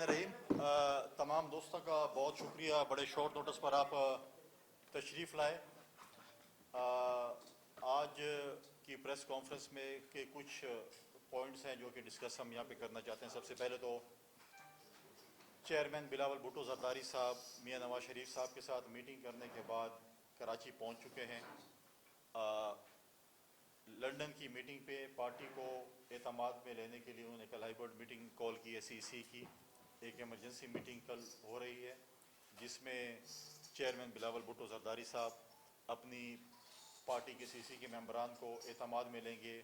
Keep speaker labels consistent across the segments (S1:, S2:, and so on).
S1: الرحیم تمام دوستوں کا بہت شکریہ، بڑے شارٹ نوٹس پر آپ تشریف لائے۔ آج کی پریس کانفرنس میں کے کچھ پوائنٹس ہیں جو کہ ڈسکس ہم یہاں پہ کرنا چاہتے ہیں۔ سب سے پہلے تو چیئرمین بلاول بھٹو زرداری صاحب میاں نواز شریف صاحب کے ساتھ میٹنگ کرنے کے بعد کراچی پہنچ چکے ہیں۔ لنڈن کی میٹنگ پہ پارٹی کو اعتماد میں لینے کے لیے انہوں نے کل ہائی بورڈ میٹنگ کال کی ہے، سی سی کی ایک ایمرجنسی میٹنگ کل ہو رہی ہے، جس میں چیئرمین بلاول بھٹو زرداری صاحب اپنی پارٹی کے سی سی کے ممبران کو اعتماد میں لیں گے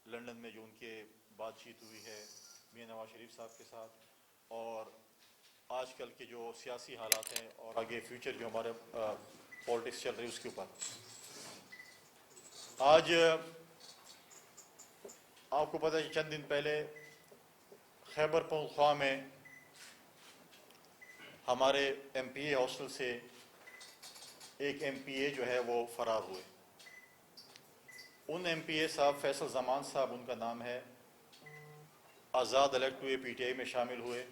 S1: لنڈن میں جو ان کے بات چیت ہوئی ہے میاں نواز شریف صاحب کے ساتھ، اور آج کل کے جو سیاسی حالات ہیں اور آگے فیوچر جو ہمارے پالیٹکس چل رہی ہے اس کے اوپر۔ آج آپ کو پتہ ہے چند دن پہلے خیبر پختونخوا میں ہمارے ایم پی اے ہاسٹل سے ایک ایم پی اے جو ہے وہ فرار ہوئے۔ ان ایم پی اے صاحب فیصل زمان صاحب ان کا نام ہے، آزاد الیکٹ ہوئے، پی ٹی آئی میں شامل ہوئے۔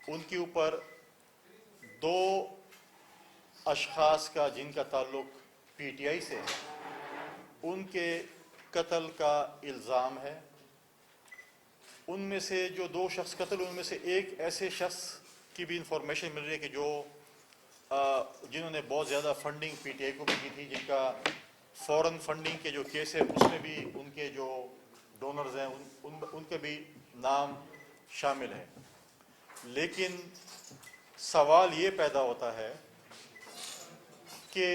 S1: ان کے اوپر دو اشخاص کا جن کا تعلق پی ٹی آئی سے ہے ان کے قتل کا الزام ہے۔ ان میں سے جو دو شخص قتل، ان میں سے ایک ایسے شخص کی بھی انفارمیشن مل رہی ہے کہ جو جنہوں نے بہت زیادہ فنڈنگ پی ٹی آئی کو بھی کی تھی، جن کا فورن فنڈنگ کے جو کیس ہے اس میں بھی ان کے جو ڈونرز ہیں ان کے بھی نام شامل ہیں۔ لیکن سوال یہ پیدا ہوتا ہے کہ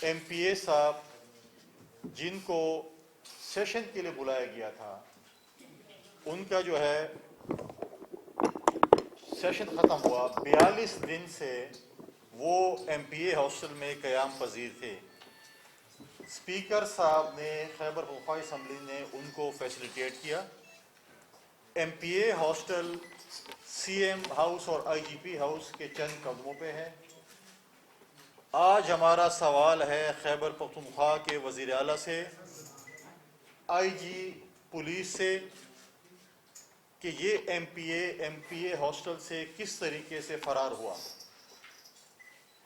S1: ایم پی اے صاحب جن کو سیشن کے لیے بلایا گیا تھا ان کا جو ہے سیشن ختم ہوا، 42 دن سے وہ ایم پی اے ہاسٹل میں قیام پذیر تھے۔ اسپیکر صاحب نے خیبر پختونخوا اسمبلی نے ان کو فیسیلیٹیٹ کیا۔ M P A hostel C M house اور آئی جی پی ہاؤس کے چند قدموں پہ ہے۔ آج ہمارا سوال ہے خیبر پختونخوا کے وزیر اعلیٰ سے، آئی جی پولیس سے، کہ یہ ایم پی اے ہاسٹل سے کس طریقے سے فرار ہوا۔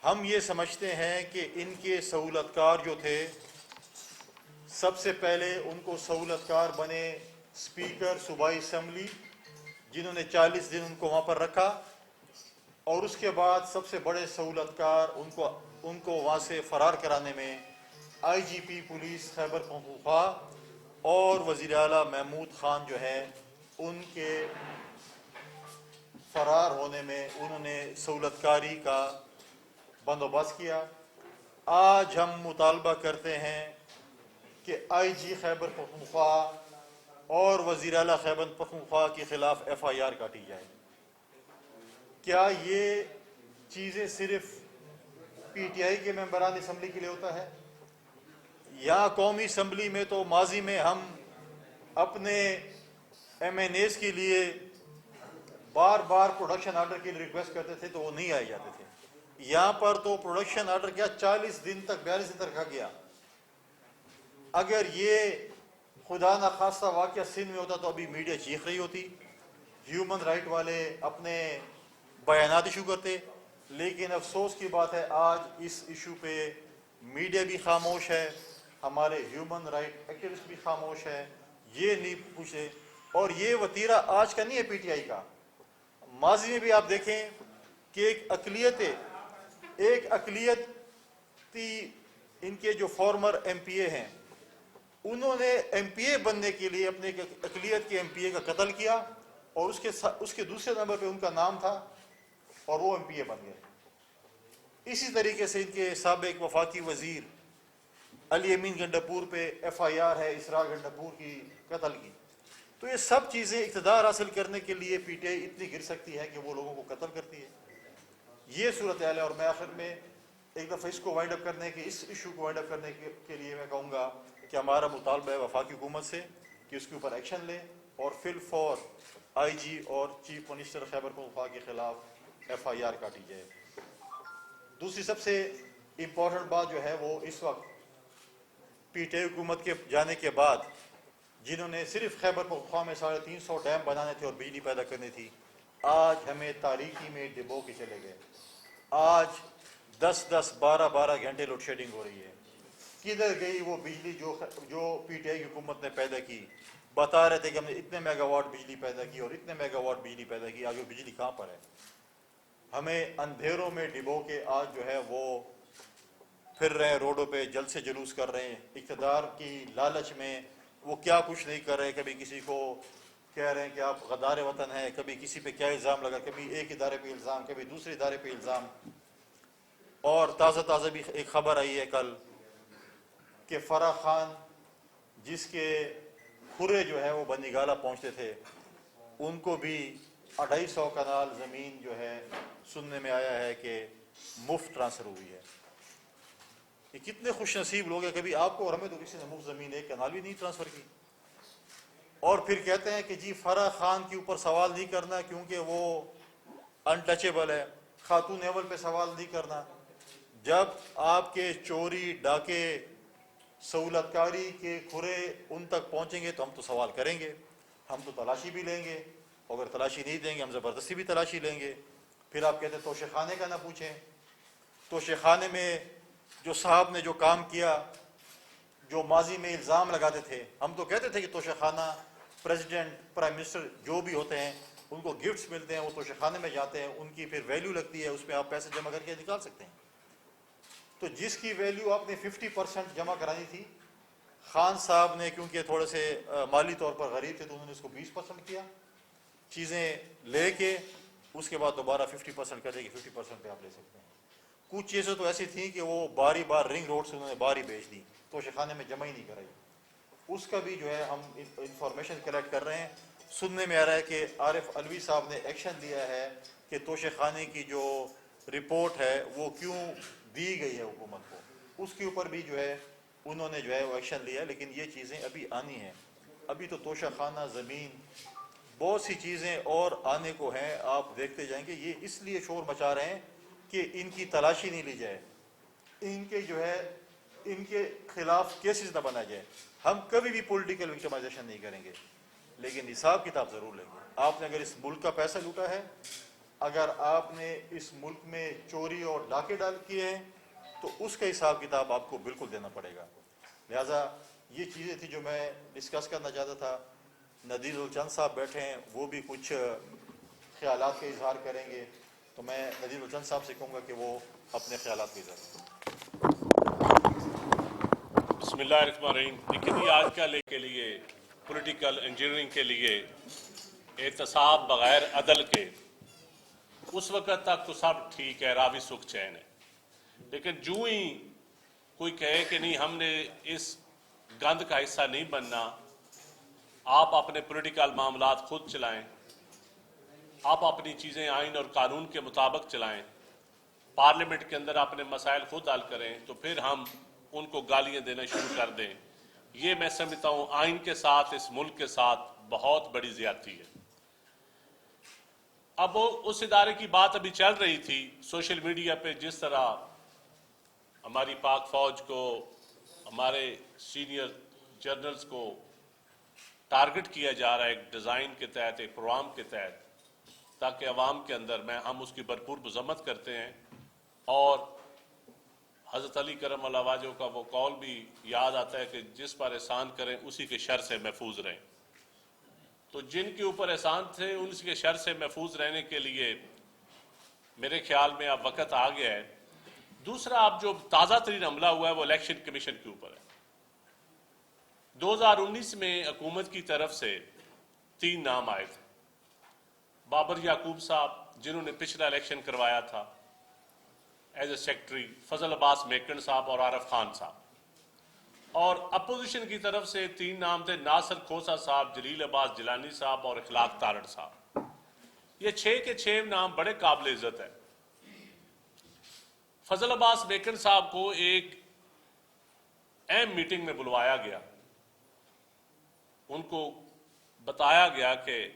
S1: ہم یہ سمجھتے ہیں کہ ان کے سہولت کار جو تھے، سب سے پہلے ان کو سہولت کار بنے اسپیکر صوبائی اسمبلی، جنہوں نے 40 دن ان کو وہاں پر رکھا، اور اس کے بعد سب سے بڑے سہولت کار ان کو وہاں سے فرار کرانے میں آئی جی پی پولیس خیبر پختونخوا اور وزیر اعلیٰ محمود خان جو ہے ان کے فرار ہونے میں انہوں نے سہولت کاری کا بندوبست کیا۔ آج ہم مطالبہ کرتے ہیں کہ آئی جی خیبر پختونخوا اور وزیر اعلیٰ خیبر پختونخوا کے خلاف ایف آئی آر کاٹی جائے۔ کیا یہ چیزیں صرف پی ٹی آئی کے ممبران اسمبلی کے لیے ہوتا ہے؟ یا قومی اسمبلی میں تو ماضی میں ہم اپنے ایم این ایز کے لیے بار بار پروڈکشن آرڈر کے لیے ریکویسٹ کرتے تھے تو وہ نہیں آئے جاتے تھے۔ یہاں پر تو پروڈکشن آرڈر کیا 42 دن تک رکھا گیا۔ اگر یہ خدا نخواستہ واقعہ سندھ میں ہوتا تو ابھی میڈیا چیخ رہی ہوتی، ہیومن رائٹ والے اپنے بیانات ایشو کرتے، لیکن افسوس کی بات ہے آج اس ایشو پہ میڈیا بھی خاموش ہے، ہمارے ہیومن رائٹ ایکٹیوسٹ بھی خاموش ہے، یہ نہیں پوچھے۔ اور یہ وتیرہ آج کا نہیں ہے پی ٹی آئی کا، ماضی میں بھی آپ دیکھیں کہ ایک اقلیتی ان کے جو فارمر ایم پی اے ہیں انہوں نے ایم پی اے بننے کے لیے اپنے اقلیت کے ایم پی اے کا قتل کیا، اور اس کے دوسرے نمبر پہ ان کا نام تھا اور وہ ایم پی اے بن گئے۔ اسی طریقے سے ان کے سابق وفاقی وزیر علی امین گنڈاپور پہ ایف آئی آر ہے اسرار گنڈاپور کی قتل کی۔ تو یہ سب چیزیں اقتدار حاصل کرنے کے لیے پی ٹی آئی اتنی گر سکتی ہے کہ وہ لوگوں کو قتل کرتی ہے۔ یہ صورتحال ہے، اور میں آخر میں ایک دفعہ اس کو وائنڈ اپ کرنے کے اس ایشو کو وائنڈ اپ کرنے کے لیے میں کہوں گا کہ ہمارا مطالبہ ہے وفاقی حکومت سے کہ اس کے اوپر ایکشن لے اور فی الفور آئی جی اور چیف منسٹر خیبر پختونخوا کے خلاف ایف آئی آر کاٹی جائے۔ دوسری سب سے امپورٹنٹ بات جو ہے وہ اس وقت پی ٹی آئی حکومت کے جانے کے بعد جنہوں نے صرف خیبر پختونخوا میں 350 ڈیم بنانے تھے اور بجلی پیدا کرنی تھی، آج ہمیں تاریکی میں ڈبو کے چلے گئے. آج 10-10 12-12 گھنٹے لوڈ شیڈنگ ہو رہی ہے. کدھر گئی وہ بجلی جو پی ٹی آئی کی حکومت نے پیدا کی؟ بتا رہے تھے کہ ہم نے اتنے میگا واٹ بجلی پیدا کی اور اتنے میگا واٹ بجلی پیدا کی. آگے بجلی کہاں پر ہے؟ ہمیں اندھیروں میں ڈبو کے آج جو ہے وہ پھر رہے ہیں روڈوں پہ، جلد سے جلوس کر رہے ہیں. اقتدار کی لالچ میں وہ کیا کچھ نہیں کر رہے. کبھی کسی کو کہہ رہے ہیں کہ آپ غدار وطن ہیں، کبھی کسی پہ کیا الزام لگا، کبھی ایک ادارے پہ الزام، کبھی دوسرے ادارے پہ الزام. اور تازہ بھی ایک خبر آئی ہے کل کہ فرح خان جس کے کھرے جو ہے وہ بندیگالہ پہنچتے تھے، ان کو بھی 250 کنال زمین جو ہے سننے میں آیا ہے کہ مفت ٹرانسفر ہوئی ہے. یہ کتنے خوش نصیب لوگ ہیں. کبھی آپ کو اور ہمیں تو کسی نے مفت زمین ایک کنال بھی نہیں ٹرانسفر کی. اور پھر کہتے ہیں کہ جی فرح خان کے اوپر سوال نہیں کرنا کیونکہ وہ انٹچیبل ہے. خاتون ایول پہ سوال نہیں کرنا. جب آپ کے چوری ڈاکے سہولت کاری کے کھرے ان تک پہنچیں گے تو ہم تو سوال کریں گے، ہم تو تلاشی بھی لیں گے. اگر تلاشی نہیں دیں گے ہم زبردستی بھی تلاشی لیں گے. پھر آپ کہتے ہیں توشے خانے کا نہ پوچھیں. توشے خانے میں جو صاحب نے جو کام کیا، جو ماضی میں الزام لگاتے تھے، ہم تو کہتے تھے کہ توشے خانہ پریزیڈنٹ پرائم منسٹر جو بھی ہوتے ہیں ان کو گفٹس ملتے ہیں، وہ توشے خانے میں جاتے ہیں، ان کی پھر ویلیو لگتی ہے، اس میں آپ پیسے جمع کر کے نکال سکتے ہیں. تو جس کی ویلیو آپ نے 50% جمع کرانی تھی، خان صاحب نے کیونکہ تھوڑے سے مالی طور پر غریب تھے تو انہوں نے اس کو 20% کیا. چیزیں لے کے اس کے بعد دوبارہ 50% کر دے کہ 50% پہ آپ لے سکتے ہیں. کچھ چیزیں تو ایسی تھیں کہ وہ باری بار رنگ روڈ سے انہوں نے باری بیچ دی، توشے خانے میں جمع ہی نہیں کرائی. اس کا بھی جو ہے ہم انفارمیشن کلیکٹ کر رہے ہیں. سننے میں آ رہا ہے کہ عارف علوی صاحب نے ایکشن لیا ہے کہ توشے خانے کی جو رپورٹ ہے وہ کیوں دی گئی ہے حکومت کو، اس کے اوپر بھی جو ہے انہوں نے جو ہے وہ ایکشن لیا. لیکن یہ چیزیں ابھی آنی ہیں. ابھی تو توشہ خانہ، زمین، بہت سی چیزیں اور آنے کو ہیں. آپ دیکھتے جائیں گے. یہ اس لیے شور مچا رہے ہیں کہ ان کی تلاشی نہیں لی جائے، ان کے جو ہے ان کے خلاف کیسز نہ بنا جائے. ہم کبھی بھی پولیٹیکل وکٹمائزیشن نہیں کریں گے، لیکن حساب کتاب ضرور لیں گے. آپ نے اگر اس ملک کا پیسہ لوٹا ہے، اگر آپ نے اس ملک میں چوری اور ڈاکے ڈال کیے ہیں تو اس کا حساب کتاب آپ کو بالکل دینا پڑے گا. لہٰذا یہ چیزیں تھی جو میں ڈسکس کرنا چاہتا تھا. ندیر الچند صاحب بیٹھے ہیں، وہ بھی کچھ خیالات کا اظہار کریں گے. تو میں ندیر الچند صاحب سے کہوں گا کہ وہ اپنے خیالات کا اظہار کریں.
S2: بسم اللہ الرحمن الرحیم. دیکھیں جی، آج کل کے لیے پولیٹیکل انجینئرنگ کے لیے احتساب بغیر عدل کے اس وقت تک تو سب ٹھیک ہے، راوی سکھ چین ہے. لیکن جو ہی کوئی کہے کہ نہیں ہم نے اس گند کا حصہ نہیں بننا، آپ اپنے پولیٹیکل معاملات خود چلائیں، آپ اپنی چیزیں آئین اور قانون کے مطابق چلائیں، پارلیمنٹ کے اندر اپنے مسائل خود حل کریں، تو پھر ہم ان کو گالیاں دینا شروع کر دیں. یہ میں سمجھتا ہوں آئین کے ساتھ، اس ملک کے ساتھ بہت بڑی زیادتی ہے. اب اس ادارے کی بات ابھی چل رہی تھی سوشل میڈیا پہ، جس طرح ہماری پاک فوج کو، ہمارے سینئر جنرلز کو ٹارگٹ کیا جا رہا ہے ایک ڈیزائن کے تحت، ایک پروگرام کے تحت، تاکہ عوام کے اندر ہم اس کی بھرپور مذمت کرتے ہیں. اور حضرت علی کرم اللہ وجہ کا وہ قول بھی یاد آتا ہے کہ جس پر احسان کریں اسی کے شر سے محفوظ رہیں. تو جن کے اوپر احسان تھے ان کے شر سے محفوظ رہنے کے لیے میرے خیال میں اب وقت آ گیا ہے. دوسرا اب جو تازہ ترین حملہ ہوا ہے وہ الیکشن کمیشن کے اوپر ہے. 2019 میں حکومت کی طرف سے 3 نام آئے تھے. بابر یعقوب صاحب جنہوں نے پچھلا الیکشن کروایا تھا ایز اے سیکرٹری، فضل عباس میکن صاحب اور عارف خان صاحب. اور اپوزیشن کی طرف سے 3 نام تھے، ناصر کھوسا صاحب، جلیل عباس جیلانی صاحب اور اخلاق تارڑ صاحب. یہ 6 کے 6 نام بڑے قابل عزت ہیں. فضل عباس میکن صاحب کو ایک اہم میٹنگ میں بلوایا گیا. ان کو بتایا گیا کہ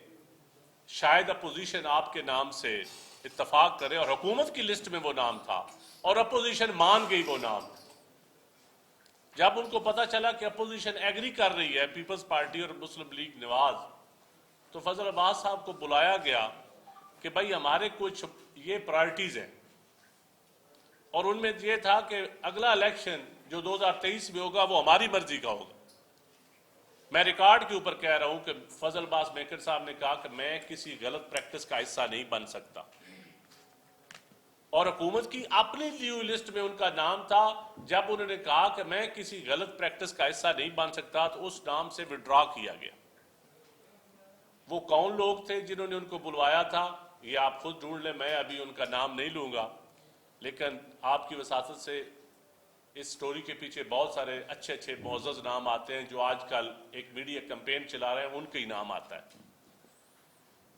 S2: شاید اپوزیشن آپ کے نام سے اتفاق کرے، اور حکومت کی لسٹ میں وہ نام تھا اور اپوزیشن مان گئی وہ نام. جب ان کو پتا چلا کہ اپوزیشن ایگری کر رہی ہے، پیپلز پارٹی اور مسلم لیگ نواز، تو فضل عباس صاحب کو بلایا گیا کہ بھائی ہمارے کچھ یہ پرائرٹیز ہیں، اور ان میں یہ تھا کہ اگلا الیکشن جو 2023 میں ہوگا وہ ہماری مرضی کا ہوگا۔ میں ریکارڈ کے اوپر کہہ رہا ہوں کہ فضل عباس میکر صاحب نے کہا کہ میں کسی غلط پریکٹس کا حصہ نہیں بن سکتا، اور حکومت کی اپنی لی ہوئی لسٹ میں ان کا نام تھا۔ جب انہوں نے کہا کہ میں کسی غلط پریکٹس کا حصہ نہیں بن سکتا تو اس نام سے وڈرا کیا گیا۔ وہ کون لوگ تھے جنہوں نے ان کو بلوایا تھا یہ آپ خود ڈھونڈ لیں، میں ابھی ان کا نام نہیں لوں گا، لیکن آپ کی وساطت سے اس سٹوری کے پیچھے بہت سارے اچھے اچھے معزز نام آتے ہیں جو آج کل ایک میڈیا کمپین چلا رہے ہیں، ان کا ہی نام آتا ہے۔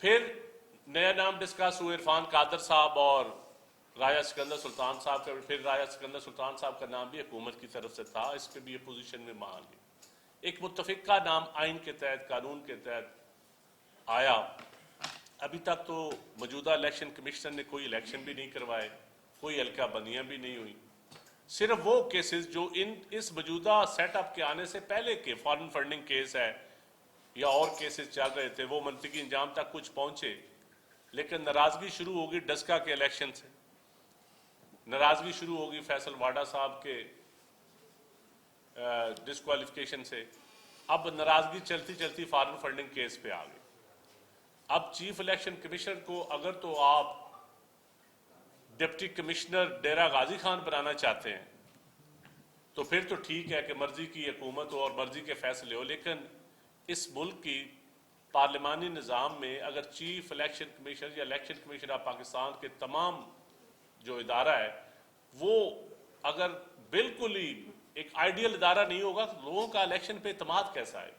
S2: پھر نیا نام ڈسکس ہوئے عرفان قادر صاحب اور راجہ سکندر سلطان صاحب کا، پھر راجہ سکندر سلطان صاحب کا نام بھی حکومت کی طرف سے تھا، اس پہ بھی اپوزیشن میں مان لی۔ ایک متفقہ نام آئین کے تحت، قانون کے تحت آیا۔ ابھی تک تو موجودہ الیکشن کمیشنر نے کوئی الیکشن بھی نہیں کروائے، کوئی حلقہ بندیاں بھی نہیں ہوئی۔ صرف وہ کیسز جو اس موجودہ سیٹ اپ کے آنے سے پہلے کے فارن فنڈنگ کیس ہے یا اور کیسز چل رہے تھے وہ منطقی انجام تک کچھ پہنچے، لیکن ناراضگی شروع ہوگی ڈسکا کے الیکشن سے، ناراضگی شروع ہوگی فیصل واڈا صاحب کے ڈسکوالیفیکیشن سے، اب ناراضگی چلتی چلتی فارن فنڈنگ کیس پہ آ گئی۔ اب چیف الیکشن کمیشنر کو اگر تو آپ ڈپٹی کمشنر ڈیرہ غازی خان بنانا چاہتے ہیں تو پھر تو ٹھیک ہے کہ مرضی کی حکومت ہو اور مرضی کے فیصلے ہو، لیکن اس ملک کی پارلیمانی نظام میں اگر چیف الیکشن کمیشنر یا الیکشن کمیشنر آف پاکستان کے تمام جو ادارہ ہے وہ اگر بالکل ہی ایک آئیڈیل ادارہ نہیں ہوگا تو لوگوں کا الیکشن پہ اعتماد کیسا ہے؟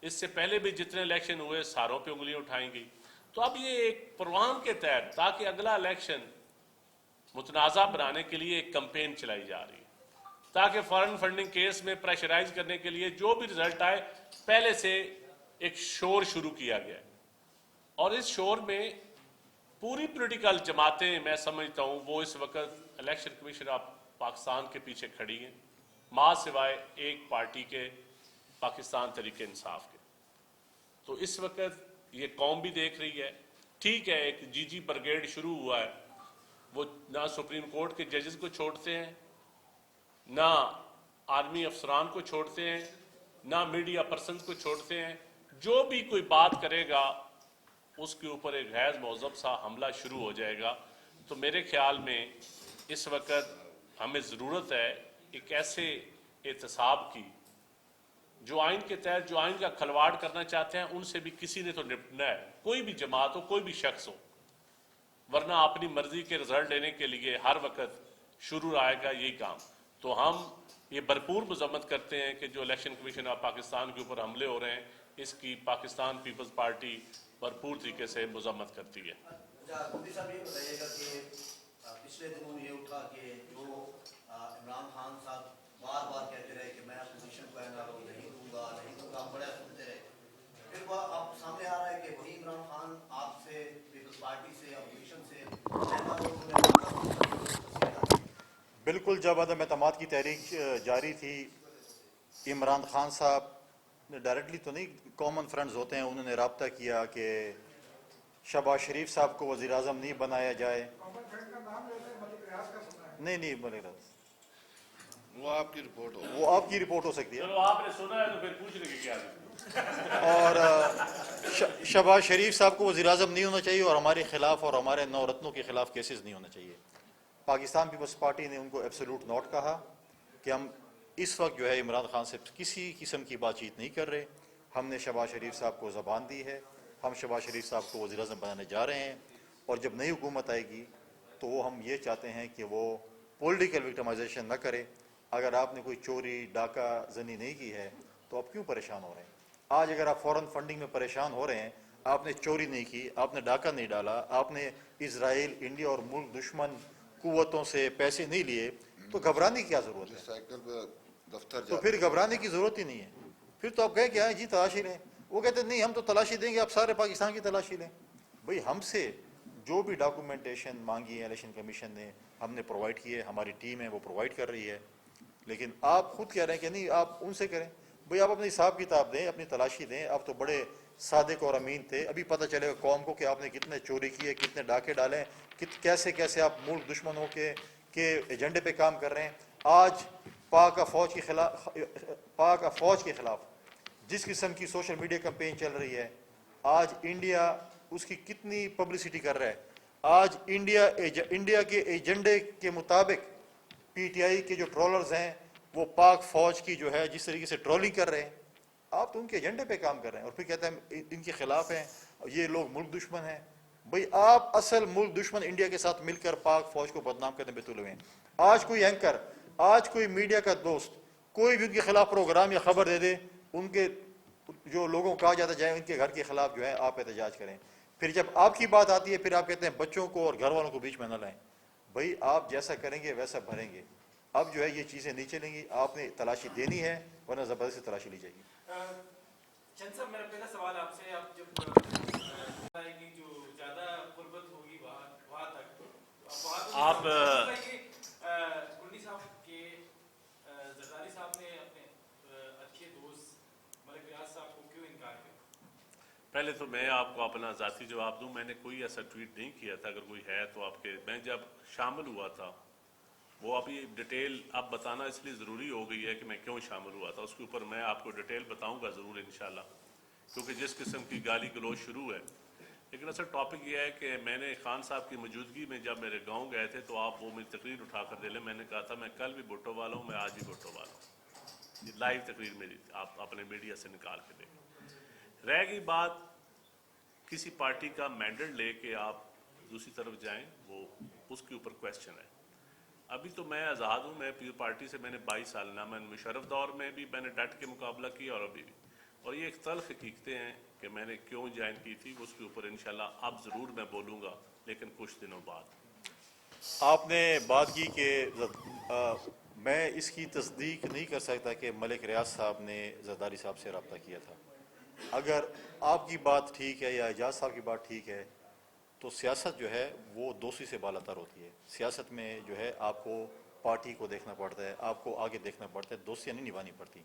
S2: اس سے پہلے بھی جتنے الیکشن ہوئے ساروں پہ انگلیاں اٹھائیں گی۔ تو اب یہ ایک پروگرام کے تحت تاکہ اگلا الیکشن متنازع بنانے کے لیے ایک کمپین چلائی جا رہی ہے، تاکہ فارن فنڈنگ کیس میں پریشرائز کرنے کے لیے جو بھی رزلٹ آئے پہلے سے ایک شور شروع کیا گیا ہے، اور اس شور میں پوری پولیٹیکل جماعتیں میں سمجھتا ہوں وہ اس وقت الیکشن کمیشن آف پاکستان کے پیچھے کھڑی ہیں، ماں سوائے ایک پارٹی کے پاکستان تحریک انصاف کے۔ تو اس وقت یہ قوم بھی دیکھ رہی ہے، ٹھیک ہے ایک جی جی بریگیڈ شروع ہوا ہے، وہ نہ سپریم کورٹ کے ججز کو چھوڑتے ہیں، نہ آرمی افسران کو چھوڑتے ہیں، نہ میڈیا پرسنز کو چھوڑتے ہیں، جو بھی کوئی بات کرے گا اس کے اوپر ایک غیر مہذب سا حملہ شروع ہو جائے گا۔ تو میرے خیال میں اس وقت ہمیں ضرورت ہے ایک ایسے احتساب کی جو آئین کے تحت جو آئین کا کھلواڑ کرنا چاہتے ہیں ان سے بھی کسی نے تو نپٹنا ہے، کوئی بھی جماعت ہو کوئی بھی شخص ہو، ورنہ اپنی مرضی کے رزلٹ لینے کے لیے ہر وقت شروع آئے گا یہی کام۔ تو ہم یہ بھرپور مذمت کرتے ہیں کہ جو الیکشن کمیشن آف پاکستان کے اوپر حملے ہو رہے ہیں اس کی پاکستان پیپلز پارٹی بھرپور طریقے سے مذمت کرتی ہے۔
S3: مودی صاحب یہ بتائیے گا کہ پچھلے دنوں یہ اٹھا کہ جو عمران خان صاحب بار بار کہتے رہے کہ میں اپوزیشن کو نہیں دوں گا ہم بڑے سنتے رہے، پھر وہ اب سامنے آ رہا ہے کہ وہی عمران خان آپ سے پیپلز پارٹی سے اپوزیشن سے
S1: بالکل جب عدم اعتماد کی تحریک جاری تھی عمران خان صاحب نے ڈائریکٹلی تو نہیں، کامن فرینڈز ہوتے ہیں، انہوں نے رابطہ کیا کہ شہباز شریف صاحب کو وزیر اعظم نہیں بنایا جائے۔ نہیں ملک ریاض
S4: وہ آپ کی رپورٹ ہو،
S1: وہ آپ کی رپورٹ ہو سکتی ہے،
S2: چلو آپ نے سنا ہے تو پھر پوچھنے کی کیا ضرورت؟
S1: اور شہباز شریف صاحب کو وزیر اعظم نہیں ہونا چاہیے اور ہمارے خلاف اور ہمارے نو رتنوں کے خلاف کیسز نہیں ہونا چاہیے۔ پاکستان پیپلز پارٹی نے ان کو ایبسولوٹ نوٹ کہا کہ ہم اس وقت جو ہے عمران خان سے کسی قسم کی بات چیت نہیں کر رہے، ہم نے شہباز شریف صاحب کو زبان دی ہے، ہم شہباز شریف صاحب کو وزیر اعظم بنانے جا رہے ہیں، اور جب نئی حکومت آئے گی تو وہ ہم یہ چاہتے ہیں کہ وہ پولیٹیکل وکٹمائزیشن نہ کرے۔ اگر آپ نے کوئی چوری ڈاکہ زنی نہیں کی ہے تو آپ کیوں پریشان ہو رہے ہیں؟ آج اگر آپ فورن فنڈنگ میں پریشان ہو رہے ہیں، آپ نے چوری نہیں کی، آپ نے ڈاکہ نہیں ڈالا، آپ نے اسرائیل انڈیا اور ملک دشمن قوتوں سے پیسے نہیں لیے، تو گھبرانے کی کیا ضرورت ہے؟
S4: سائیکل پہ دفتر
S1: تو
S4: جاتے
S1: پھر گھبرانے کی ضرورت ہی نہیں ہے۔ پھر تو آپ کہیں کہ جی تلاشی لیں، وہ کہتے ہیں نہیں ہم تو تلاشی دیں گے، آپ سارے پاکستان کی تلاشی لیں۔ بھئی ہم سے جو بھی ڈاکومنٹیشن مانگی ہے الیکشن کمیشن نے ہم نے پرووائڈ کی ہے، ہماری ٹیم ہے وہ پرووائڈ کر رہی ہے، لیکن آپ خود کہہ رہے ہیں کہ نہیں آپ ان سے کریں۔ بھئی آپ اپنی حساب کتاب دیں، اپنی تلاشی دیں، آپ تو بڑے صادق اور امین تھے. ابھی پتہ چلے گا قوم کو کہ آپ نے کتنے چوری کیے, کتنے ڈاکے ڈالے, کیسے کیسے آپ ملک دشمنوں کے ایجنڈے پہ کام کر رہے ہیں. آج پاک فوج کے خلاف جس قسم کی سوشل میڈیا کمپین چل رہی ہے, آج انڈیا اس کی کتنی پبلسٹی کر رہا ہے. آج انڈیا کے ایجنڈے کے مطابق پی ٹی آئی کے جو ٹرولرز ہیں وہ پاک فوج کی جو ہے جس طریقے سے ٹرولنگ کر رہے ہیں, آپ تو ان کے ایجنڈے پہ کام کر رہے ہیں اور پھر کہتے ہیں ان کے خلاف ہیں, یہ لوگ ملک دشمن ہیں. بھئی آپ اصل ملک دشمن انڈیا کے ساتھ مل کر پاک فوج کو بدنام کرنے پہ تلے ہوئے ہیں. آج کوئی اینکر, آج کوئی میڈیا کا دوست کوئی بھی ان کے خلاف پروگرام یا خبر دے دے, ان کے جو لوگوں کو کہا جاتا جائے ان کے گھر کے خلاف جو ہے آپ احتجاج کریں. پھر جب آپ کی بات آتی ہے پھر آپ کہتے ہیں بچوں کو اور گھر والوں کو بیچ میں نہ لائیں. بھئی آپ جیسا کریں گے ویسا بھریں گے. اب جو ہے یہ چیزیں نہیں چلیں گی, آپ نے تلاشی دینی ہے ورنہ زبردستی تلاشی لی جائے گی.
S5: چند صاحب میرا پہلا سوال آپ سے, آپ جب کی جو زیادہ قربت ہوگی وہاں تک آپ کنڈی صاحب کے زرداری صاحب نے اپنے اچھے دوست ملک ریاض صاحب کو کیوں انکار کیا؟
S2: پہلے تو میں آپ کو اپنا ذاتی جواب دوں, میں نے کوئی ایسا ٹویٹ نہیں کیا تھا. اگر کوئی ہے تو آپ کے, میں جب شامل ہوا تھا وہ ابھی ڈیٹیل اب بتانا اس لیے ضروری ہو گئی ہے کہ میں کیوں شامل ہوا تھا, اس کے اوپر میں آپ کو ڈیٹیل بتاؤں گا ضرور انشاءاللہ, کیونکہ جس قسم کی گالی گلوچ شروع ہے. لیکن اصل ٹاپک یہ ہے کہ میں نے خان صاحب کی موجودگی میں جب میرے گاؤں گئے تھے تو آپ وہ میری تقریر اٹھا کر دے لیں. میں نے کہا تھا میں کل بھی بھٹو والا ہوں, میں آج بھی بھٹو والا ہوں. یہ لائیو تقریر میری, آپ اپنے میڈیا سے نکال کے دیکھیں. رہ گئی بات کسی پارٹی کا مینڈیٹ لے کے آپ دوسری طرف جائیں, وہ اس کے اوپر کویسچن ہے. ابھی تو میں آزاد ہوں, میں پیپل پارٹی سے میں نے 22 سال نہ, میں مشرف دور میں بھی میں نے ڈٹ کے مقابلہ کیا اور ابھی بھی. اور یہ ایک تلخ حقیقتیں ہیں کہ میں نے کیوں جوائن کی تھی, اس کے اوپر انشاءاللہ اب ضرور میں بولوں گا, لیکن کچھ دنوں بعد.
S1: آپ نے بات کی کہ میں اس کی تصدیق نہیں کر سکتا کہ ملک ریاض صاحب نے زرداری صاحب سے رابطہ کیا تھا. اگر آپ کی بات ٹھیک ہے یا اعجاز صاحب کی بات ٹھیک ہے تو سیاست جو ہے وہ دوستی سے بالا تر ہوتی ہے. سیاست میں جو ہے آپ کو پارٹی کو دیکھنا پڑتا ہے, آپ کو آگے دیکھنا پڑتا ہے, دوستیاں نہیں نبھانی پڑتی.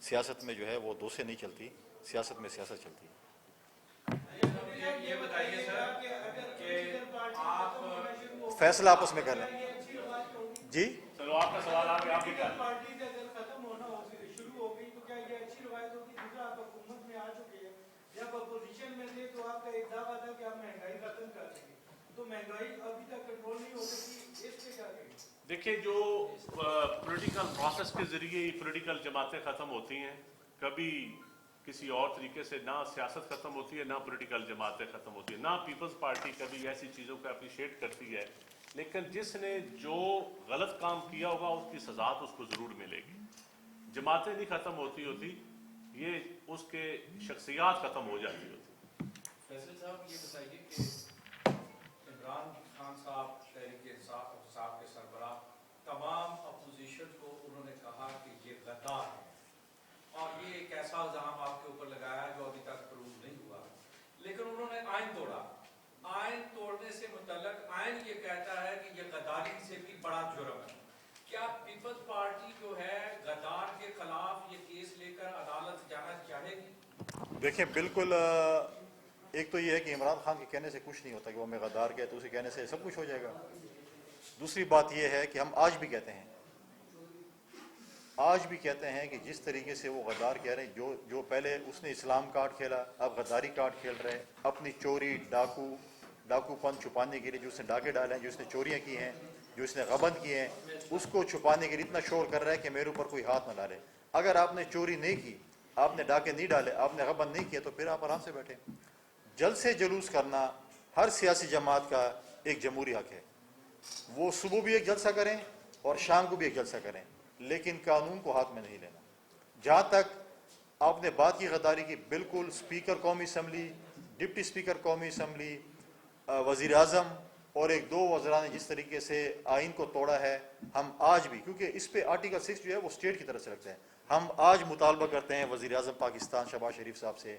S1: سیاست میں جو ہے وہ دوستیں نہیں چلتی, سیاست میں سیاست چلتی ہے.
S5: یہ بتائیے سر کہ آپ
S1: فیصلہ آپس میں کر لیں. جی
S2: چلو آپ کا سوال آ گیا, آپ بھی کر لیں.
S6: پارٹی سے اگر ختم ہونا شروع ہو گئی تو کیا یہ اچھی روایت ہوگی؟ دوسرا آپ حکومت میں آ چکے ہیں, جب اپوزیشن میں تھے تو آپ کا ایک دعویٰ تھا کہ آپ مہنگائی ختم کر دیں گے, تو مہنگائی ابھی تک کنٹرول نہیں ہو سکی, اس پہ کیا کہیں؟
S2: دیکھیں جو پولیٹیکل پروسیس کے ذریعے ہی پولیٹیکل جماعتیں ختم ہوتی ہیں, کبھی کسی اور طریقے سے نہ سیاست ختم ہوتی ہے نہ پولیٹیکل جماعتیں ختم ہوتی ہیں, نہ پیپلز پارٹی کبھی ایسی چیزوں کو اپریشیٹ کرتی ہے. لیکن جس نے جو غلط کام کیا ہوگا اس کی سزا تو اس کو ضرور ملے گی. جماعتیں نہیں ختم ہوتی, یہ اس کے شخصیات ختم ہو جاتی ہوتی.
S7: فیصل صاحب یہ بتائیے کہ عمران خان صاحب تحریک انصاف کے سربراہ تمام اپوزیشن کو انہوں نے کہا کہ یہ غدار ہے, اور یہ ایک ایسا الزام آپ کے اوپر لگایا جو ابھی تک پروو نہیں ہوا, لیکن انہوں نے آئین توڑا. آئین توڑنے سے متعلق آئین یہ کہتا ہے کہ یہ غداری سے بھی بڑا جرم ہے. کیا پیپلز پارٹی جو ہے غدار کے خلاف یہ کیس لے کر عدالت جانا چاہے گی؟
S1: دیکھیں بالکل, ایک تو یہ ہے کہ عمران خان کے کہنے سے کچھ نہیں ہوتا کہ وہ ہمیں غدار کہے تو اسے کہنے سے سب کچھ ہو جائے گا. دوسری بات یہ ہے کہ ہم آج بھی کہتے ہیں کہ جس طریقے سے وہ غدار کہہ رہے ہیں, جو پہلے اس نے اسلام کارڈ کھیلا اب غداری کارڈ کھیل رہے ہیں, اپنی چوری ڈاکو پن چھپانے کے لیے جو اس نے ڈاکے ڈالے ہیں, جو اس نے چوریاں کی ہیں, جو اس نے غبن کیے ہیں, اس کو چھپانے کے لیے اتنا شور کر رہا ہے کہ میرے اوپر کوئی ہاتھ نہ ڈالے. اگر آپ نے چوری نہیں کی, آپ نے ڈاکے نہیں ڈالے, آپ نے غبن نہیں کیا تو پھر آپ آرام سے بیٹھیں. جلسے جلوس کرنا ہر سیاسی جماعت کا ایک جمہوری حق ہے, وہ صبح بھی ایک جلسہ کریں اور شام کو بھی ایک جلسہ کریں, لیکن قانون کو ہاتھ میں نہیں لینا. جہاں تک آپ نے بات کی غداری کی, بالکل اسپیکر قومی اسمبلی, ڈپٹی اسپیکر قومی اسمبلی, وزیر اعظم اور ایک دو وزراء نے جس طریقے سے آئین کو توڑا ہے, ہم آج بھی, کیونکہ اس پہ آرٹیکل 6 جو ہے وہ اسٹیٹ کی طرف سے لگتا ہے, ہم آج مطالبہ کرتے ہیں وزیر اعظم پاکستان شہباز شریف صاحب سے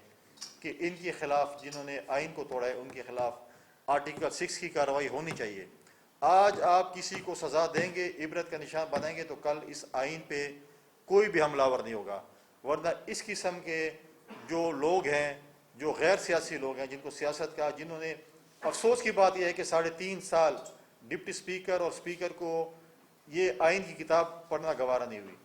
S1: کہ ان کے خلاف جنہوں نے آئین کو توڑا ہے ان کے خلاف آرٹیکل 6 کی کارروائی ہونی چاہیے. آج آپ کسی کو سزا دیں گے, عبرت کا نشان بنائیں گے, تو کل اس آئین پہ کوئی بھی حملہ آور نہیں ہوگا. ورنہ اس قسم کے جو لوگ ہیں جو غیر سیاسی لوگ ہیں جن کو سیاست کا، جنہوں نے، افسوس کی بات یہ ہے کہ 3.5 سال ڈپٹی اسپیکر اور اسپیکر کو یہ آئین کی کتاب پڑھنا گوارا نہیں ہوئی،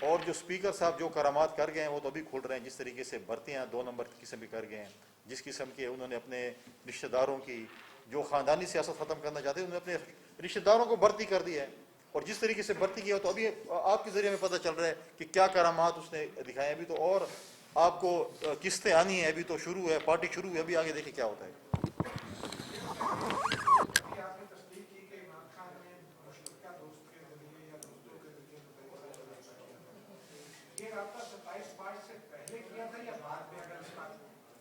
S1: اور جو اسپیکر صاحب جو کرامات کر گئے ہیں وہ تو ابھی کھل رہے ہیں، جس طریقے سے بھرتیاں 2 نمبر کی قسم کی کر گئے ہیں، جس قسم کے انہوں نے اپنے رشتہ داروں کی، جو خاندانی سیاست ختم کرنا چاہتے ہیں انہوں نے اپنے رشتہ داروں کو بھرتی کر دی ہے، اور جس طریقے سے بھرتی کیا تو ابھی آپ کے ذریعے میں پتہ چل رہا ہے کہ کیا کرامات اس نے دکھائے، ابھی تو اور آپ کو قسطیں آنی ہیں، ابھی تو شروع ہے، پارٹی شروع ہے، ابھی آگے دیکھیں کیا ہوتا ہے۔
S6: کہ آپ نے تصدیق کی کہ عمران خان نے مشترکہ دوست کے ذریعے یا دوستوں کے ذریعے یہ رابطہ 27 مارچ سے پہلے کیا تھا یا بعد میں؟ اگر اس بات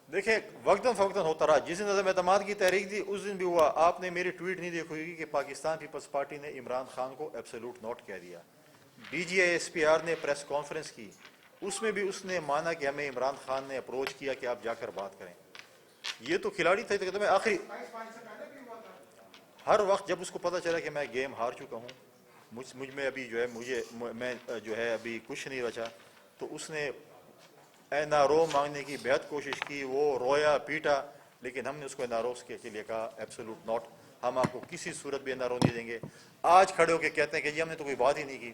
S1: دیکھیں وقتاً فوقتاً ہوتا رہا، جس دن عدم اعتماد کی تحریک دی اس دن بھی ہوا۔ آپ نے میری ٹویٹ نہیں دیکھی ہوگی کہ پاکستان پیپلز پارٹی نے عمران خان کو ایبسولوٹ نوٹ کہہ دیا۔ D G I S P R نے پریس کانفرنس کی، اس میں بھی اس نے مانا کہ ہمیں عمران خان نے اپروچ کیا کہ آپ جا کر بات کریں۔ یہ تو کھلاڑی تھے، تو میں آخری
S6: 27 مارچ سے پہلے بھی ہوا تھا۔
S1: ہر وقت جب اس کو پتہ چلا کہ میں گیم ہار چکا ہوں، مجھ میں ابھی جو ہے میں جو ہے ابھی کچھ نہیں بچا، تو اس نے این آر او مانگنے کی بہت کوشش کی، وہ رویا پیٹا، لیکن ہم نے اس کو این آر او کے لیے کہا ایبسولوٹ ناٹ، ہم آپ کو کسی صورت بھی این آر او نہیں دیں گے۔ آج کھڑے ہو کے کہتے ہیں کہ جی ہم نے تو کوئی بات ہی نہیں کی،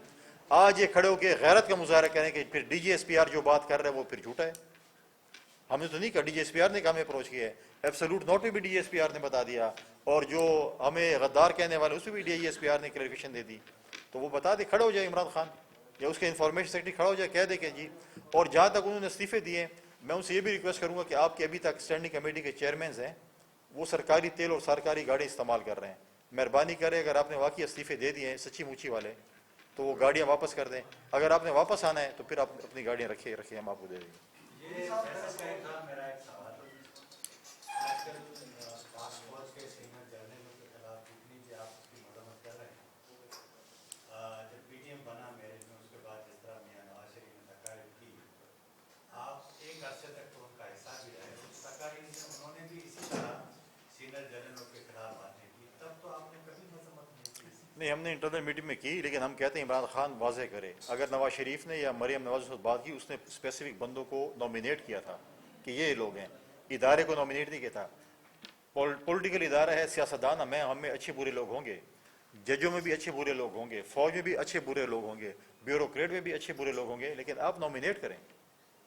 S1: آج یہ کھڑے ہو کے غیرت کا مظاہرہ کریں کہ پھر D G S P R جو بات کر رہے ہیں وہ پھر جھوٹا ہے۔ ہم نے تو نہیں کہا، D G S P R نے کہا ہمیں اپروچ کیا ہے، ایبسولوٹ ناٹ پہ بھی D G S P R نے بتا دیا، اور جو ہمیں غدار کہنے والے اس پہ بھی D G S P R نے کلیریفیکیشن دے دی۔ تو وہ بتا دے، کھڑے ہو جائے عمران خان یا اس کے انفارمیشن سیکرٹری کھڑا ہو جائے، کہہ دے کہ جی۔ اور جہاں تک انہوں نے استعفے دیے، میں ان سے یہ بھی ریکویسٹ کروں گا کہ آپ کے ابھی تک اسٹینڈنگ کمیٹی کے چیئرمینز ہیں، وہ سرکاری تیل اور سرکاری گاڑی استعمال کر رہے ہیں، مہربانی کرے اگر آپ نے واقعی استعفے دے دیے ہیں سچی موچی والے تو وہ گاڑیاں واپس کر دیں، اگر آپ نے واپس آنا ہے تو پھر آپ اپنی گاڑیاں رکھیں، ہم آپ کو دے دیں گے۔
S3: یہ فیصل کا ایک تھا میرا ایک سوال، آج کل پاس فوج کے سینئر جرنلوں کے خلاف جتنی بھی آپ اس کی مذمت کر رہے ہیں، جب پی ٹی ایم بنا میرے میں اس کے بعد جس طرح میاں نواز شریف نے تقاریر کی، آپ ایک عرصے تک تو ان کا حصہ بھی رہے، اس تقاریر میں انہوں نے بھی اسی طرح سینئر جرنلوں کے خلاف باتیں کی، تب تو آپ نے کبھی مذمت نہیں کی۔
S1: نہیں، ہم نے انٹرنل میٹنگ میں کی، لیکن ہم کہتے ہیں عمران خان واضح کرے، اگر نواز شریف نے یا مریم نواز سے بات کی، اس نے اسپیسیفک بندوں کو نامینیٹ کیا تھا کہ یہ لوگ ہیں، ادارے کو نامینیٹ نہیں کیا تھا۔ پولیٹیکل ادارہ ہے، سیاستدان ہم میں اچھے برے لوگ ہوں گے، ججوں میں بھی اچھے برے لوگ ہوں گے، فوج میں بھی اچھے برے لوگ ہوں گے، بیوروکریٹ میں بھی اچھے برے لوگ ہوں گے، لیکن آپ نامینیٹ کریں،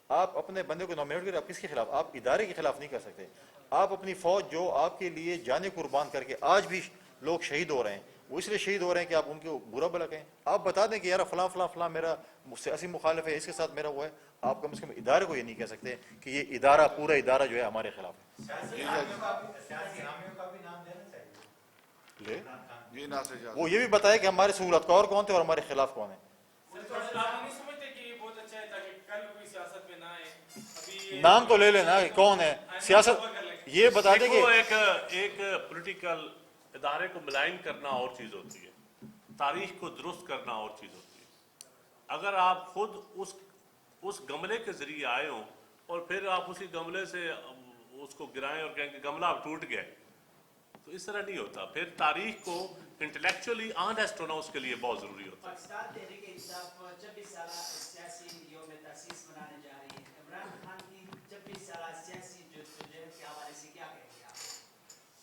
S1: آپ اپنے بندے کو نامینیٹ کریں۔ آپ کس کے خلاف؟ آپ ادارے کے خلاف نہیں کر سکتے۔ آپ اپنی فوج جو آپ کے لیے جانیں قربان کر کے آج بھی لوگ شہید ہو رہے ہیں، وہ اس لیے شہید ہو رہے ہیں کہ آپ ان کو برا بھلا کہیں، آپ بتا دیں کہ یار فلاں فلاں فلاں میرا سیاسی مخالف ہے، اس کے ساتھ میرا وہ ہے، آپ کم سے کم ادارے کو یہ نہیں کہہ سکتے کہ یہ ادارہ پورا ادارہ جو ہے ہمارے خلاف ہے۔
S3: سیاسی حامیوں کا بھی نام دینا چاہیے۔
S1: لے
S4: یہ ناصر جان
S1: وہ یہ بھی بتائے کہ ہمارے سہولت کار کون تھے اور ہمارے خلاف کون ہیں۔
S5: تو آپ نہیں سمجھتے کہ یہ بہت اچھا ہے تاکہ کل کوئی سیاست میں نہ آئے؟ ابھی
S1: نام تو لے لینا کون ہے سیاست، یہ بتا دیں کہ
S2: دیکھو ایک پولیٹیکل ادارے کو ملائن کرنا اور چیز ہوتی ہے، تاریخ کو درست کرنا اور چیز ہوتی ہے۔ اگر آپ خود اس گملے کے ذریعے آئے ہوں اور پھر آپ اسی گملے سے اس کو گرائیں اور کہیں کہ گملہ اب ٹوٹ گیا، تو اس طرح نہیں ہوتا۔ پھر تاریخ کو انٹلیکچولی آنیسٹ ہونا اس کے لیے بہت ضروری ہوتا ہے۔
S8: پاکستان تحریک انصاف 26 سالہ سیاسی یوم تاسیس منانے جا رہی ہے، عمران خان کی 26 سالہ سیاسی جدوجہد کے حوالے سے کیا کہیں گے آپ؟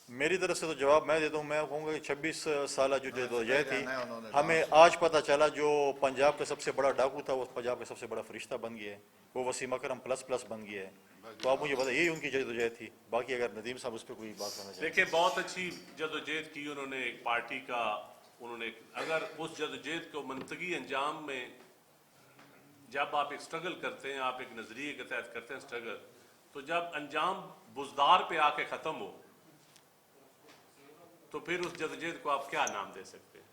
S1: میری طرف سے تو جواب میں دیتا ہوں، میں کہوں گا کہ 26 سالہ جو جدوجہد تھی،
S4: انہوں نے
S1: ہمیں آج پتہ چلا جو پنجاب کا سب سے بڑا ڈاکو تھا وہ پنجاب کا سب سے بڑا فرشتہ بن گیا ہے، وہ وسیم اکرم پلس بن گیا ہے۔ تو آپ مجھے بتائیں، یہی ان کی جدوجہد تھی۔ باقی اگر ندیم صاحب اس پہ کوئی بات کرنا چاہیں۔
S2: دیکھیں بہت اچھی جدوجہد کی انہوں نے، ایک پارٹی کا انہوں نے، اگر اس جدوجہد کو منطقی انجام میں، جب آپ ایک سٹرگل کرتے ہیں، آپ ایک نظریے کے تحت کرتے ہیں سٹرگل، تو جب انجام بزدار پہ آ کے ختم ہو تو پھر اس جدوجہد کو آپ کیا نام دے سکتے ہیں؟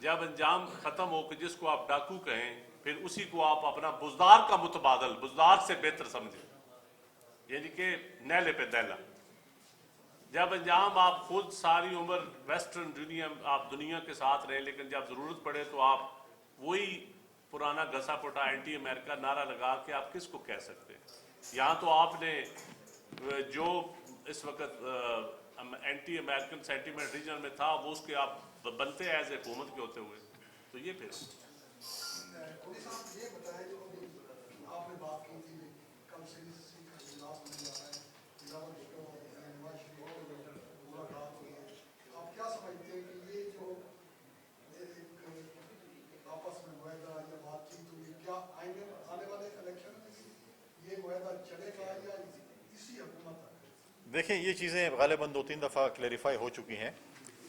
S2: جب انجام ختم ہو کہ جس کو آپ ڈاکو کہیں، پھر اسی کو آپ اپنا بزدار کا متبادل، بزدار سے بہتر سمجھیں، یعنی کہ نیلے پہ دیلا۔ جب انجام آپ خود ساری عمر ویسٹرن دنیا، آپ دنیا کے ساتھ رہے، لیکن جب ضرورت پڑے تو آپ وہی پرانا گھسا پٹا اینٹی امریکہ نعرہ لگا کے آپ کس کو کہہ سکتے ہیں؟ یہاں تو آپ نے جو اس وقت اینٹی امریکن سینٹیمنٹ ریجن میں تھا، وہ اس کے آپ بنتے ایز اے حکومت کے ہوتے ہوئے، تو یہ پھر
S6: کوئی صاحب یہ بتائیں جو ابھی آپ نے بات کی تھی کل سے کا اجلاس ہونے جا رہا ہے
S1: دیکھیں یہ چیزیں غالباً 2-3 دفعہ کلیریفائی ہو چکی ہیں.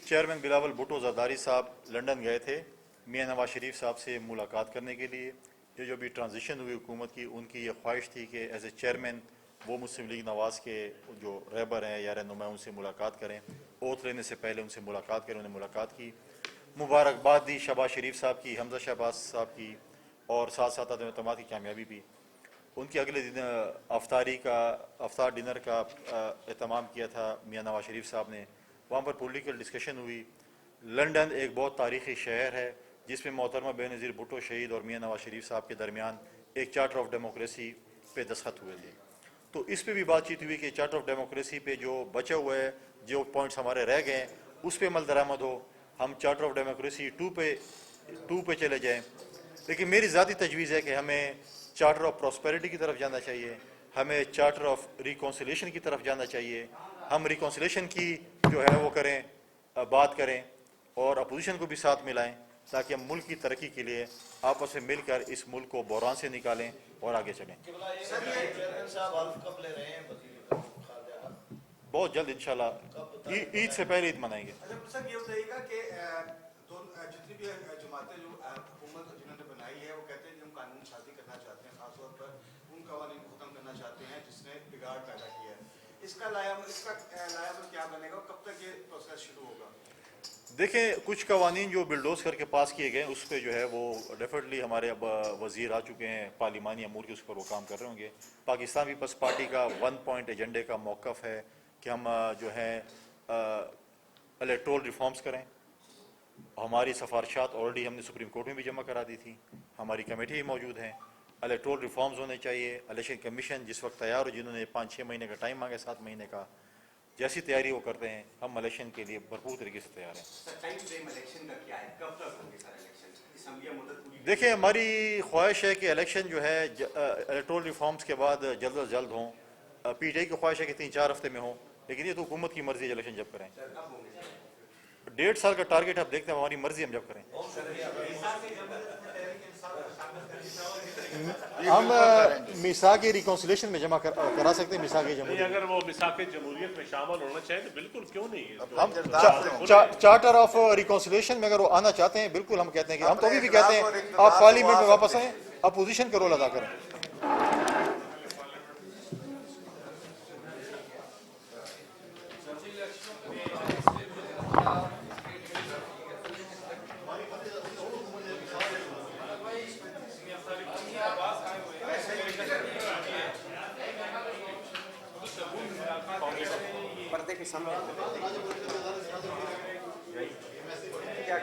S1: چیئرمین بلاول بھٹو زرداری صاحب لنڈن گئے تھے میاں نواز شریف صاحب سے ملاقات کرنے کے لیے. یہ جو بھی ٹرانزیشن ہوئی حکومت کی, ان کی یہ خواہش تھی کہ ایز اے چیئرمین وہ مسلم لیگ نواز کے جو رہبر ہیں یا رہنما ان سے ملاقات کریں, اوتھ لینے سے پہلے ان سے ملاقات کریں. انہوں نے ملاقات کی, مبارکباد دی شہباز شریف صاحب کی, حمزہ شہباز صاحب کی, اور ساتھ ساتھ عدم اعتماد کی کامیابی بھی. ان کے اگلے دن افطار ڈنر کا اہتمام کیا تھا میاں نواز شریف صاحب نے. وہاں پر پولیٹیکل ڈسکشن ہوئی. لنڈن ایک بہت تاریخی شہر ہے جس میں محترمہ بینظیر بھٹو شہید اور میاں نواز شریف صاحب کے درمیان ایک چارٹر آف ڈیموکریسی پہ دستخط ہوئے تھے. تو اس پہ بھی بات چیت ہوئی کہ چارٹر آف ڈیموکریسی پہ جو بچے ہوئے ہے, جو پوائنٹس ہمارے رہ گئے ہیں, اس پہ عمل درآمد ہو, ہم چارٹر آف ڈیموکریسی 2 پہ چلے جائیں. لیکن میری ذاتی تجویز ہے کہ ہمیں چارٹر آف پراسپیرٹی کی طرف جانا چاہیے, ہمیں چارٹر آف ریکونسلیشن کی طرف جانا چاہیے. ہم ریکونسلیشن کی جو ہے وہ کریں, بات کریں, اور اپوزیشن کو بھی ساتھ ملائیں تاکہ ہم ملک کی ترقی کے لیے آپس میں مل کر اس ملک کو بحران سے نکالیں اور آگے چلیں. بہت جلد انشاءاللہ عید سے پہلے عید منائیں گے.
S9: سر یہ بتائیے گا کہ جتنی بھی جماعتیں جو حکومت جنہوں نے بنائی ہے وہ کہتے ہیں کہ ہم قانون سازی کرنا چاہتے ہیں, خاص طور پر ان قوانین کو ختم کرنا چاہتے ہیں جس نے بگاڑ پیدا کیا ہے. اس کا لائحہ کیا بنے گا, کب تک یہ پروسیس شروع ہوگا؟
S1: دیکھیں کچھ قوانین جو بلڈوز کر کے پاس کیے گئے اس پہ جو ہے وہ ڈیفینیٹلی ہمارے اب وزیر آ چکے ہیں پارلیمانی امور کے, اس پر وہ کام کر رہے ہوں گے. پاکستان پیپلز پارٹی کا 1 پوائنٹ ایجنڈے کا موقف ہے کہ ہم جو ہے الیکٹورل ریفارمز کریں. ہماری سفارشات آلریڈی ہم نے سپریم کورٹ میں بھی جمع کرا دی تھی, ہماری کمیٹی بھی موجود ہیں. الیکٹورل ریفارمز ہونے چاہیے. الیکشن کمیشن جس وقت تیار ہو, جنہوں نے 5-6 مہینے کا ٹائم مانگا, 7 مہینے کا, جیسی تیاری وہ کرتے ہیں, ہم الیکشن کے لیے بھرپور طریقے سے تیار ہیں. دیکھیں ہماری خواہش ہے کہ الیکشن جو ہے الیکٹورل ریفارمز کے بعد جلد از جلد ہوں. پی ٹی آئی کی خواہش ہے کہ 3-4 ہفتے میں ہوں, لیکن یہ تو حکومت کی مرضی ہے الیکشن جب کریں. 1.5 سال کا ٹارگیٹ آپ دیکھتے ہیں, ہماری مرضی ہم جب کریں. ہم میثاق ریکنسلیشن میں جمع کرا سکتے ہیں. میثاق
S2: نہیں,
S1: جمہوریت,
S2: اگر وہ میثاق جمہوریت میں شامل ہونا چاہیں تو بالکل کیوں نہیں.
S1: ہم چارٹر آف ریکنسلیشن میں اگر وہ آنا چاہتے ہیں بالکل ہم کہتے ہیں کہ ہم تو ابھی بھی کہتے ہیں آپ پارلیمنٹ میں واپس آئیں, اپوزیشن کا رول ادا کریں.
S9: پردے کے سامنے کیا